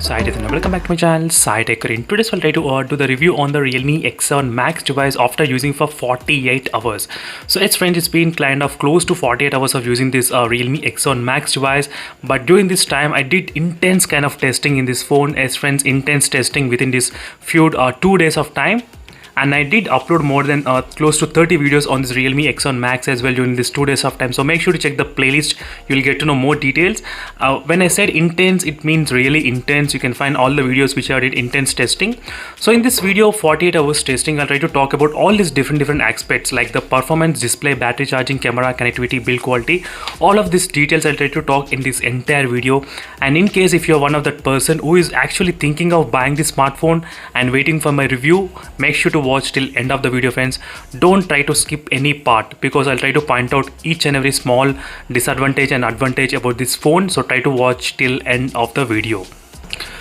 Sai Tech and welcome back to my channel Sai Tech. In today's I'll try to do the review on the Realme X7 Max device after using for 48 hours. So it's friends, it's been kind of close to 48 hours of using this Realme X7 Max device, but during this time I did intense kind of testing in this phone. As friends, intense testing within this few 2 days of time. And I did upload more than close to 30 videos on this Realme X7 Max as well during this 2 days of time. So make sure to check the playlist. You'll get to know more details. When I said intense, it means really intense. You can find all the videos which I did intense testing. So in this video, 48 hours testing, I'll try to talk about all these different aspects like the performance, display, battery charging, camera, connectivity, build quality. All of these details I'll try to talk in this entire video. And in case if you're one of that person who is actually thinking of buying this smartphone and waiting for my review, make sure to watch till end of the video, friends. Don't try to skip any part because I'll try to point out each and every small disadvantage and advantage about this phone. So try to watch till end of the video.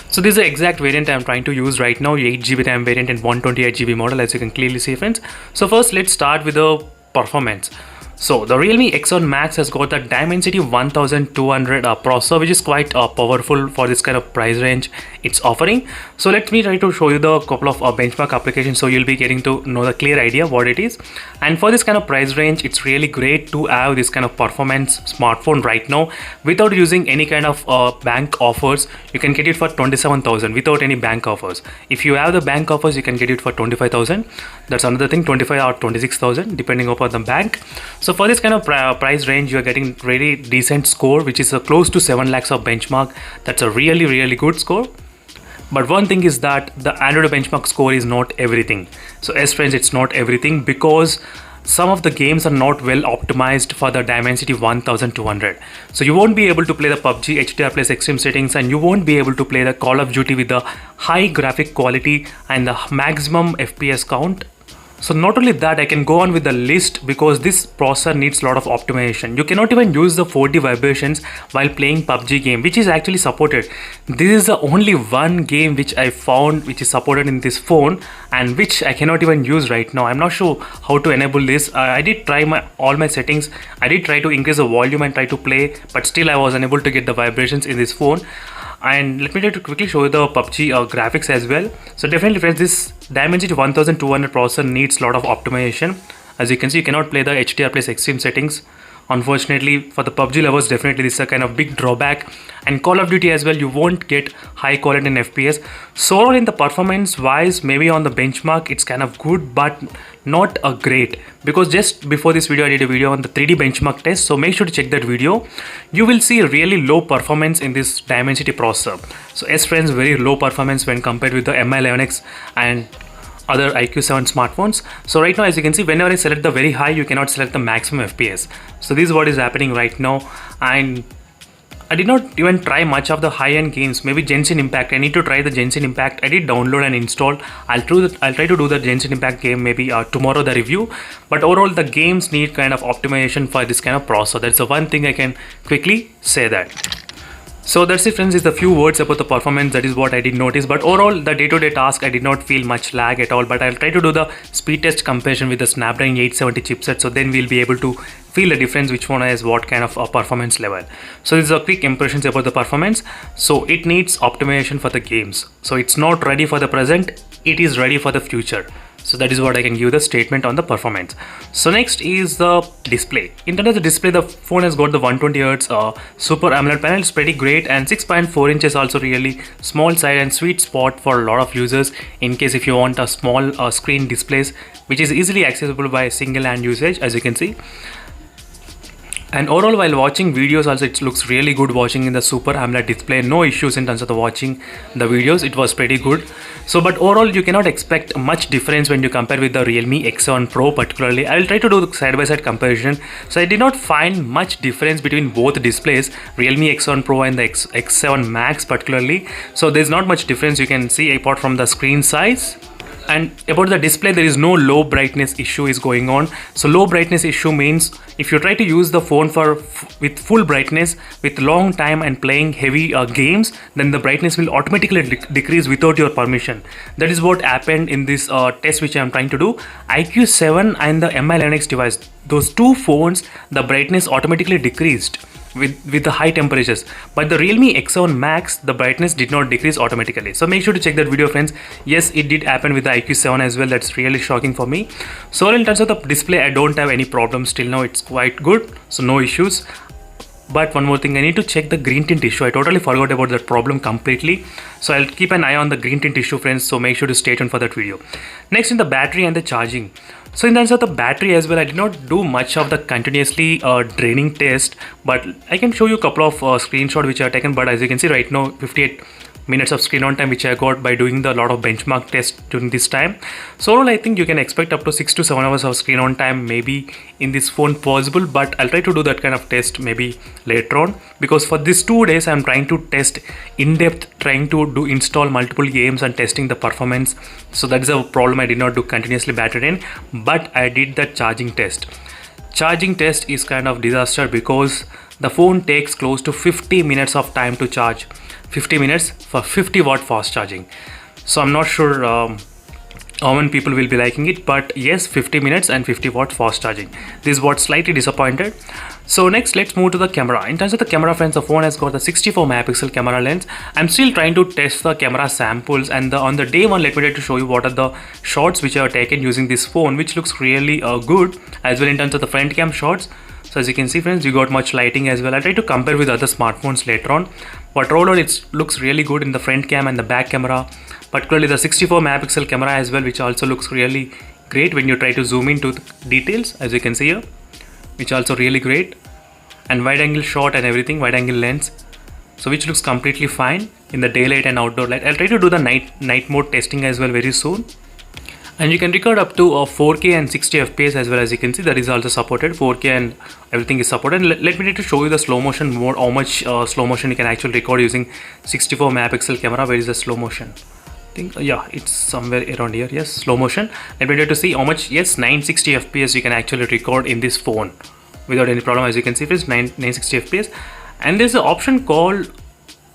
So this is the exact variant I'm trying to use right now, 8GB RAM variant and 128GB model, as you can clearly see, friends. So first let's start with the performance. So the Realme X7 Max has got the Dimensity 1200 processor, which is quite powerful for this kind of price range it's offering. So let me try to show you the couple of benchmark applications so you'll be getting to know the clear idea what it is. And for this kind of price range, it's really great to have this kind of performance smartphone right now without using any kind of bank offers. You can get it for 27,000 without any bank offers. If you have the bank offers, you can get it for 25,000. That's another thing, 25 or 26,000 depending upon the bank. So for this kind of price range, you are getting really decent score, which is close to 7 lakhs of benchmark. That's a really good score. But one thing is that the Android benchmark score is not everything. So as friends, it's not everything because some of the games are not well optimized for the Dimensity 1200. So you won't be able to play the PUBG HDR plus extreme settings, and you won't be able to play the Call of Duty with the high graphic quality and the maximum FPS count. So not only that, I can go on with the list because this processor needs a lot of optimization. You cannot even use the 4D vibrations while playing PUBG game, which is actually supported. This is the only one game which I found which is supported in this phone and which I cannot even use right now. I'm not sure how to enable this. I did try all my settings. I did try to increase the volume and try to play, but still I was unable to get the vibrations in this phone. And let me try to quickly show you the PUBG graphics as well. So definitely, friends, this Dimensity 1200 processor needs a lot of optimization. As you can see, you cannot play the HDR plus extreme settings. Unfortunately, for the PUBG lovers, definitely this is a kind of big drawback. And Call of Duty as well, you won't get high quality in FPS. So in the performance wise, maybe on the benchmark, it's kind of good, but not a great. Because just before this video, I did a video on the 3D benchmark test. So make sure to check that video. You will see really low performance in this Dimensity processor. So as friends, very low performance when compared with the Mi11X and other IQ7 smartphones. So right now, as you can see, whenever I select the very high, you cannot select the maximum FPS. So this is what is happening right now. And I did not even try much of the high-end games. Maybe Genshin Impact. I need to try the Genshin Impact. I did download and install. I'll try to do the Genshin Impact game maybe tomorrow, the review. But overall, the games need kind of optimization for this kind of processor. That's the one thing I can quickly say that. So that's it, friends, is the few words about the performance. That is what I did notice. But overall, the day-to-day task, I did not feel much lag at all. But I'll try to do the speed test comparison with the Snapdragon 870 chipset. So then we'll be able to feel the difference which one has what kind of performance level. So this is a quick impressions about the performance. So it needs optimization for the games. So it's not ready for the present. It is ready for the future. So that is what I can give the statement on the performance. So next is the display. In terms of the display, the phone has got the 120Hz Super AMOLED panel. It's pretty great, and 6.4 inches also really small side and sweet spot for a lot of users in case if you want a small screen displays which is easily accessible by single hand usage, as you can see. And overall, while watching videos also, it looks really good watching in the Super AMOLED display. No issues in terms of the watching the videos. It was pretty good. So but overall, you cannot expect much difference when you compare with the Realme X7 Pro particularly. I will try to do the side-by-side comparison. So I did not find much difference between both displays, Realme X7 Pro and the X7 Max particularly. So there's not much difference you can see apart from the screen size. And about the display, there is no low brightness issue is going on. So low brightness issue means if you try to use the phone with full brightness with long time and playing heavy games, then the brightness will automatically decrease without your permission. That is what happened in this test which I am trying to do. IQ7 and the Mi11X device, those two phones, the brightness automatically decreased. with the high temperatures. But the Realme X7 Max, the brightness did not decrease automatically. So make sure to check that video, friends. Yes, it did happen with the IQ7 as well. That's really shocking for me. So in terms of the display, I don't have any problems till now. It's quite good, so no issues. But one more thing, I need to check the green tint issue. I totally forgot about that problem completely. So I'll keep an eye on the green tint issue, friends. So make sure to stay tuned for that video. Next, in the battery and the charging. So in terms of the battery as well, I did not do much of the continuously draining test, but I can show you a couple of screenshots which I have taken. But as you can see right now, 58 minutes of screen on time which I got by doing the lot of benchmark tests during this time. So overall, I think you can expect up to 6 to 7 hours of screen on time maybe in this phone possible, but I'll try to do that kind of test maybe later on, because for these 2 days I'm trying to test in depth, trying to do install multiple games and testing the performance. So that is a problem. I did not do continuously battery drain, but I did the charging test. Charging test is kind of disaster because the phone takes close to 50 minutes of time to charge. 50 minutes for 50-watt fast charging. So I'm not sure how many people will be liking it, but yes, 50 minutes and 50-watt fast charging. This is what slightly disappointed. So next, let's move to the camera. In terms of the camera, friends, the phone has got the 64 megapixel camera lens. I'm still trying to test the camera samples, and on the day one, let me try to show you what are the shots which I have taken using this phone, which looks really good as well in terms of the front cam shots. So as you can see, friends, you got much lighting as well. I'll try to compare with other smartphones later on, but overall it looks really good in the front cam and the back camera, particularly the 64 megapixel camera as well, which also looks really great when you try to zoom into the details, as you can see here, which also really great. And wide angle shot and everything, wide angle lens, so which looks completely fine in the daylight and outdoor light. I'll try to do the night mode testing as well very soon. And you can record up to 4K and 60 FPS as well. As you can see, that is also supported. 4K and everything is supported. Let me try to show you the slow motion mode, how much slow motion you can actually record using 64 megapixel camera. Where is the slow motion? I think yeah, it's somewhere around here. Yes, slow motion. Let me try to see how much. Yes, 960 FPS you can actually record in this phone without any problem. As you can see, it is 960 FPS. And there's an option called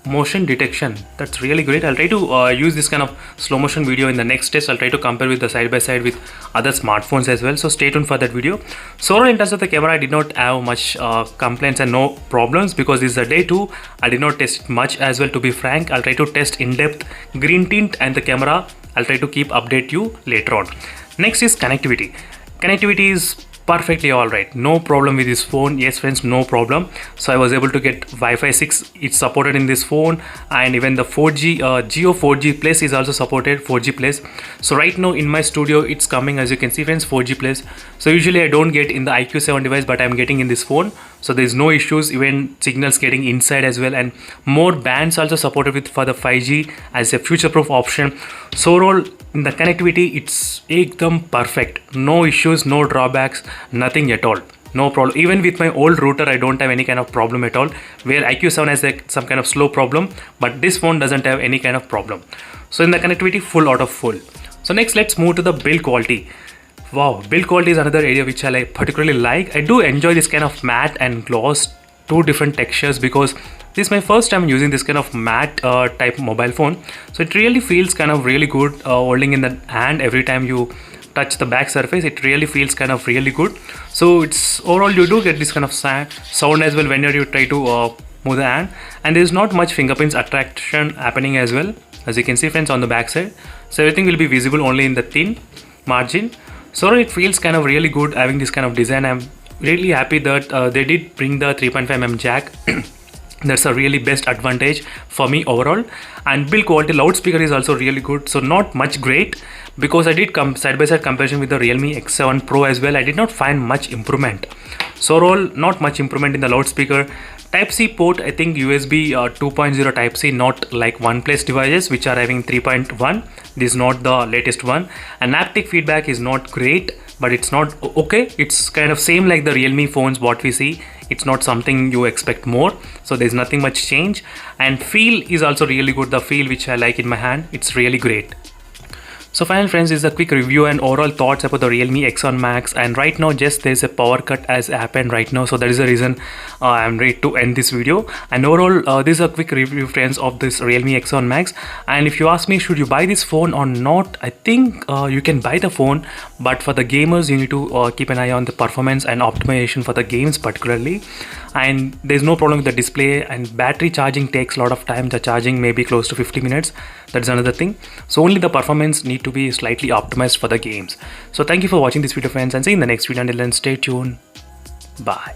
motion detection. That's really great. I'll try to use this kind of slow motion video in the next test. I'll try to compare with the side by side with other smartphones as well, so stay tuned for that video. So in terms of the camera, I did not have much complaints and no problems because this is a day 2. I did not test it much as well, to be frank. I'll try to test in depth green tint and the camera. I'll try to keep update you later on. Next is connectivity. Connectivity is perfectly all right, no problem with this phone. Yes, friends, no problem. So I was able to get Wi-Fi 6. It's supported in this phone, and even the 4G Jio 4G Plus is also supported, 4G Plus. So right now in my studio it's coming, as you can see, friends, 4G Plus. So usually I don't get in the IQ7 device, but I'm getting in this phone. So there's no issues, even signals getting inside as well, and more bands also supported with for the 5G as a future-proof option. So overall, in the connectivity, it's ekdam perfect. No issues, no drawbacks, nothing at all. No problem. Even with my old router, I don't have any kind of problem at all. Where IQ7 has some kind of slow problem, but this phone doesn't have any kind of problem. So in the connectivity, full out of full. So next, let's move to the build quality. Wow, build quality is another area which I particularly like. I do enjoy this kind of matte and gloss, two different textures, because this is my first time using this kind of matte type mobile phone. So it really feels kind of really good holding in the hand. Every time you touch the back surface, it really feels kind of really good. So it's overall, you do get this kind of sound as well whenever you try to move the hand, and there is not much fingerprints attraction happening as well, as you can see, friends, on the back side. So everything will be visible only in the thin margin. So it feels kind of really good having this kind of design. I'm really happy that they did bring the 3.5mm jack. That's a really best advantage for me overall. And build quality, loudspeaker is also really good. So not much great, because I did come side by side comparison with the Realme X7 Pro as well. I did not find much improvement. So overall, not much improvement in the loudspeaker. Type-C port, I think USB 2.0 Type-C, not like OnePlus devices which are having 3.1. This is not the latest one. And haptic feedback is not great, but it's not okay. It's kind of same like the Realme phones what we see. It's not something you expect more. So there's nothing much change. And feel is also really good. The feel which I like in my hand, it's really great. So final friends, this is a quick review and overall thoughts about the Realme X1 Max, and right now just there's a power cut has happened right now, so that is the reason I'm ready to end this video. And overall this is a quick review friends of this Realme X1 Max. And if you ask me should you buy this phone or not, I think you can buy the phone, but for the gamers you need to keep an eye on the performance and optimization for the games particularly. And there's no problem with the display, and battery charging takes a lot of time. The charging may be close to 50 minutes. That's another thing. So only the performance need to be slightly optimized for the games. So thank you for watching this video friends, and see you in the next video. Until then, stay tuned. Bye.